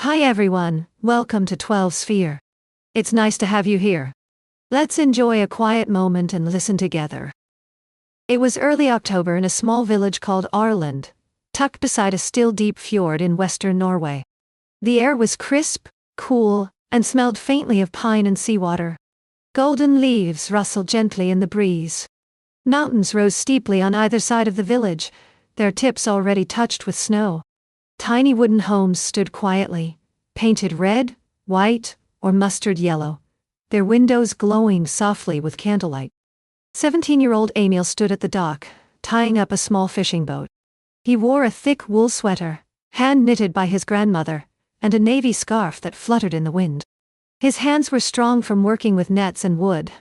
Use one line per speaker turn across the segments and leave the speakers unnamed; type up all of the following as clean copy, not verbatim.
Hi everyone, welcome to 12 Sphere. It's nice to have you here. Let's enjoy a quiet moment and listen together. It was early October in a small village called Arland, tucked beside a still deep fjord in western Norway. The air was crisp, cool, and smelled faintly of pine and seawater. Golden leaves rustled gently in the breeze. Mountains rose steeply on either side of the village, their tips already touched with snow. Tiny wooden homes stood quietly, painted red, white, or mustard yellow, their windows glowing softly with candlelight. 17-year-old Emil stood at the dock, tying up a small fishing boat. He wore a thick wool sweater, hand-knitted by his grandmother, and a navy scarf that fluttered in the wind. His hands were strong from working with nets and wood,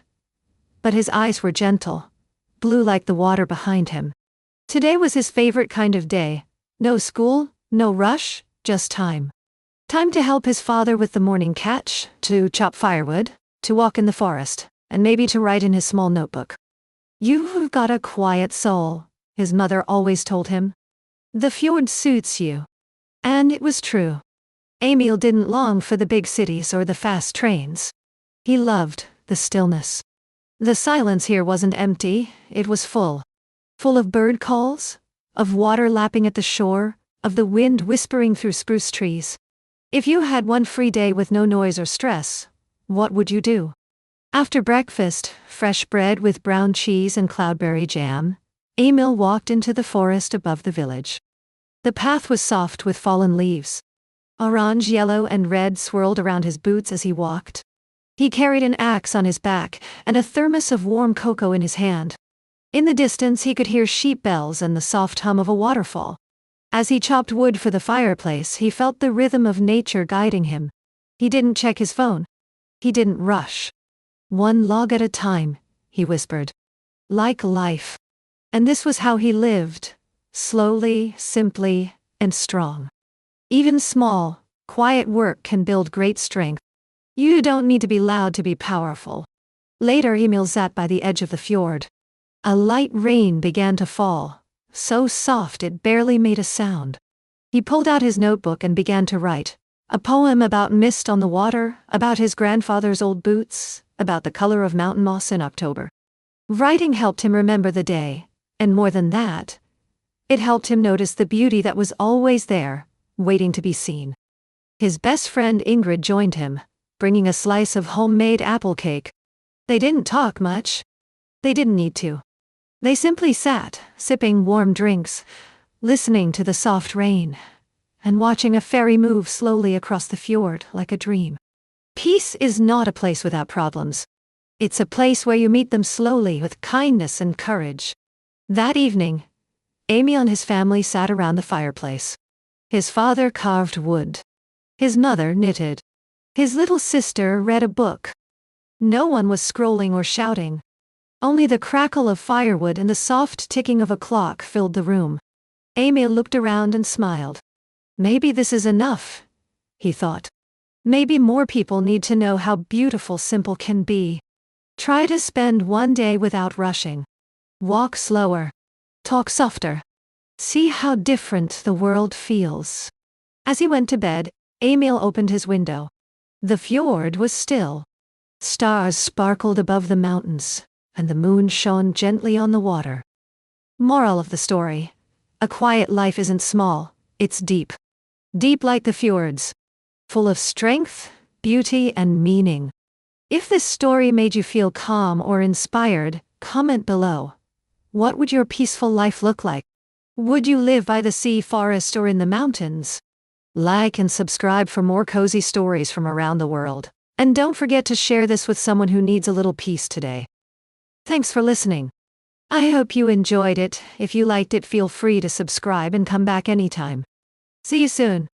but his eyes were gentle, blue like the water behind him. Today was his favorite kind of day. No school, no rush, just time. Time to help his father with the morning catch, to chop firewood, to walk in the forest, and maybe to write in his small notebook. "You've got a quiet soul," his mother always told him. "The fjord suits you." And it was true. Emil didn't long for the big cities or the fast trains. He loved the stillness. The silence here wasn't empty, it was full. Full of bird calls, of water lapping at the shore, of the wind whispering through spruce trees. If you had one free day with no noise or stress, what would you do? After breakfast, fresh bread with brown cheese and cloudberry jam, Emil walked into the forest above the village. The path was soft with fallen leaves. Orange, yellow, and red swirled around his boots as he walked. He carried an axe on his back and a thermos of warm cocoa in his hand. In the distance he could hear sheep bells and the soft hum of a waterfall. As he chopped wood for the fireplace, he felt the rhythm of nature guiding him. He didn't check his phone. He didn't rush. "One log at a time," he whispered. "Like life." And this was how he lived. Slowly, simply, and strong. Even small, quiet work can build great strength. You don't need to be loud to be powerful. Later Emil sat by the edge of the fjord. A light rain began to fall, so soft it barely made a sound. He pulled out his notebook and began to write. A poem about mist on the water, about his grandfather's old boots, about the color of mountain moss in October. Writing helped him remember the day, and more than that, it helped him notice the beauty that was always there, waiting to be seen. His best friend Ingrid joined him, bringing a slice of homemade apple cake. They didn't talk much. They didn't need to. They simply sat, sipping warm drinks, listening to the soft rain, and watching a ferry move slowly across the fjord like a dream. Peace is not a place without problems. It's a place where you meet them slowly with kindness and courage. That evening, Emil and his family sat around the fireplace. His father carved wood. His mother knitted. His little sister read a book. No one was scrolling or shouting. Only the crackle of firewood and the soft ticking of a clock filled the room. Emil looked around and smiled. Maybe this is enough, he thought. Maybe more people need to know how beautiful simple can be. Try to spend one day without rushing. Walk slower. Talk softer. See how different the world feels. As he went to bed, Emil opened his window. The fjord was still. Stars sparkled above the mountains, and the moon shone gently on the water. Moral of the story: a quiet life isn't small, it's deep. Deep like the fjords. Full of strength, beauty, and meaning. If this story made you feel calm or inspired, comment below. What would your peaceful life look like? Would you live by the sea, forest, or in the mountains? Like and subscribe for more cozy stories from around the world. And don't forget to share this with someone who needs a little peace today. Thanks for listening. I hope you enjoyed it. If you liked it, feel free to subscribe and come back anytime. See you soon.